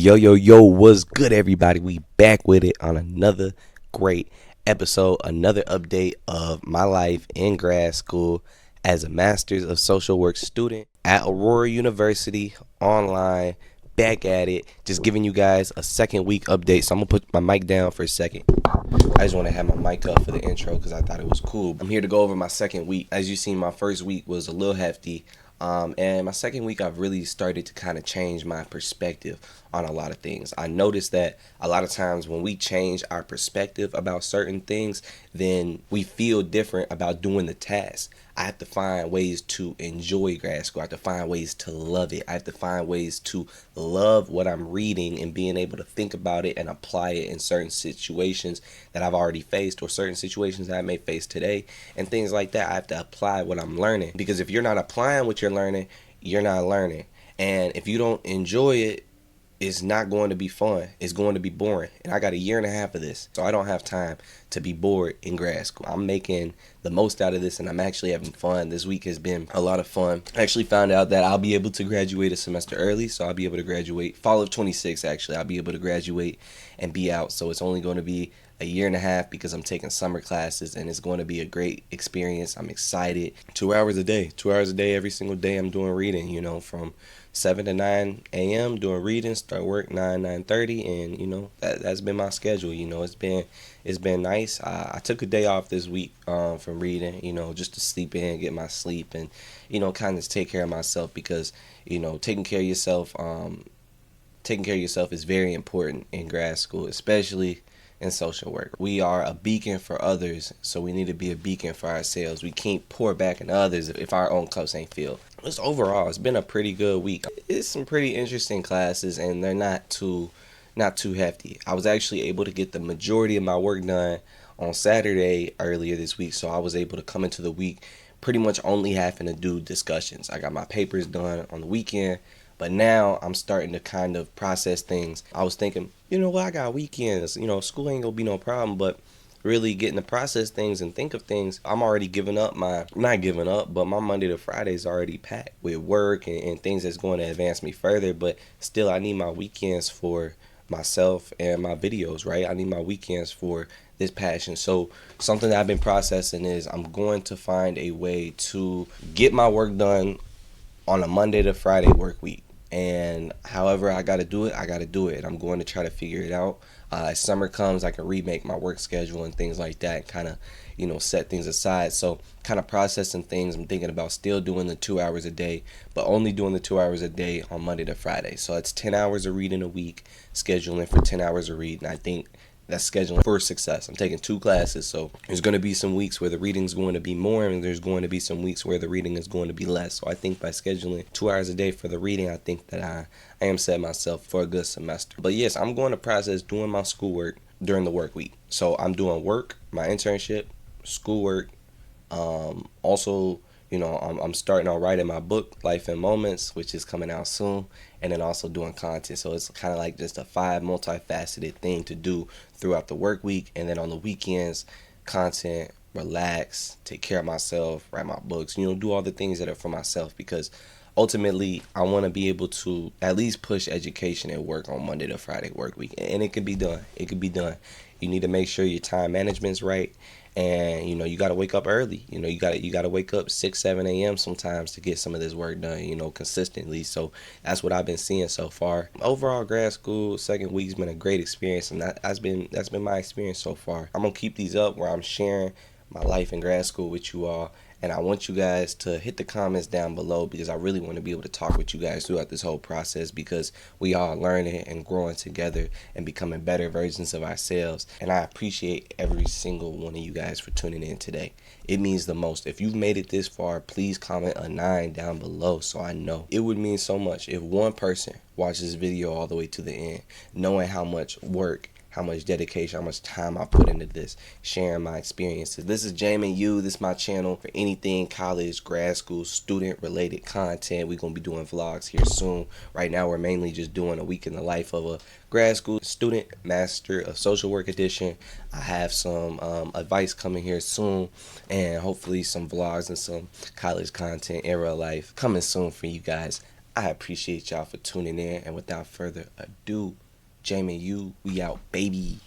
Yo, what's good, everybody? We back with it on another great episode, another update of my life in grad school as a Master's of Social Work student at Aurora University, online, back at it, just giving you guys a second week update. So I'm going to put my mic down for a second. I just want to have my mic up for the intro because I thought it was cool. I'm here to go over my second week. As you see, my first week was a little hefty. And my second week, I've really started to kind of change my perspective on a lot of things. I noticed that a lot of times when we change our perspective about certain things, then we feel different about doing the task. I have to find ways to enjoy grad school. I have to find ways to love it. I have to find ways to love what I'm reading and being able to think about it and apply it in certain situations that I've already faced or certain situations that I may face today and things like that. I have to apply what I'm learning, because if you're not applying what you're learning, you're not learning. And if you don't enjoy it, it's not going to be fun. It's going to be boring. And I got a year and a half of this, so I don't have time to be bored in grad school. I'm making the most out of this, and I'm actually having fun. This week has been a lot of fun. I actually found out that I'll be able to graduate a semester early, so I'll be able to graduate fall of 26. Actually, I'll be able to graduate and be out. So it's only going to be a year and a half because I'm taking summer classes, and it's going to be a great experience. I'm excited. 2 hours a day every single day. I'm doing reading, from 7 to 9 a.m. doing reading, start work 9:30, and that's been my schedule. It's been nice. I took a day off this week from reading, just to sleep in, get my sleep, and kind of take care of myself, because taking care of yourself is very important in grad school, especially in social work. We are a beacon for others, so we need to be a beacon for ourselves. We can't pour back into others if our own cups ain't filled. It's been a pretty good week. It's some pretty interesting classes, and they're not too hefty. I was actually able to get the majority of my work done on Saturday earlier this week, so I was able to come into the week pretty much only having to do discussions. I got my papers done on the weekend, but now I'm starting to kind of process things. I was thinking, I got weekends, school ain't gonna be no problem, but really getting to process things and think of things, I'm already not giving up, but my Monday to Friday is already packed with work and things that's going to advance me further. But still, I need my weekends for myself and my videos, right? I need my weekends for this passion. So something that I've been processing is I'm going to find a way to get my work done on a Monday to Friday work week. And however I got to do it, And I'm going to try to figure it out. As summer comes, I can remake my work schedule and things like that, kind of, set things aside. So kind of processing things, I'm thinking about still doing the 2 hours a day, but only doing the 2 hours a day on Monday to Friday. So it's 10 hours of reading a week, scheduling for 10 hours of reading. I think that's scheduling for success. I'm taking 2 classes, so there's going to be some weeks where the reading's going to be more, and there's going to be some weeks where the reading is going to be less. So I think by scheduling 2 hours a day for the reading, I think that I am setting myself for a good semester. But yes, I'm going to process doing my schoolwork during the work week. So I'm doing work, my internship, schoolwork, also, I'm starting on writing my book, Life in Moments, which is coming out soon, and then also doing content. So it's kind of like just a 5 multifaceted thing to do throughout the work week, and then on the weekends, content, relax, take care of myself, write my books, do all the things that are for myself, because ultimately I want to be able to at least push education and work on Monday to Friday work week, and it can be done. You need to make sure your time management's right. And you got to wake up early. You got to wake up 6-7 a.m. sometimes to get some of this work done, consistently. So that's what I've been seeing so far. Overall, grad school second week's been a great experience, and that's been my experience so far. I'm gonna keep these up where I'm sharing my life in grad school with you all. And I want you guys to hit the comments down below, because I really want to be able to talk with you guys throughout this whole process, because we all learning and growing together and becoming better versions of ourselves. And I appreciate every single one of you guys for tuning in today. It means the most. If you've made it this far, please comment a 9 down below so I know. It would mean so much if one person watched this video all the way to the end, knowing how much work, how much dedication, how much time I put into this, sharing my experiences. This is JaimonU. This is my channel for anything college, grad school, student related content. We're going to be doing vlogs here soon. Right now, we're mainly just doing a week in the life of a grad school student, Master of Social Work edition. I have some advice coming here soon, and hopefully some vlogs and some college content in real life coming soon for you guys. I appreciate y'all for tuning in. And without further ado, JaimonU, we out, baby.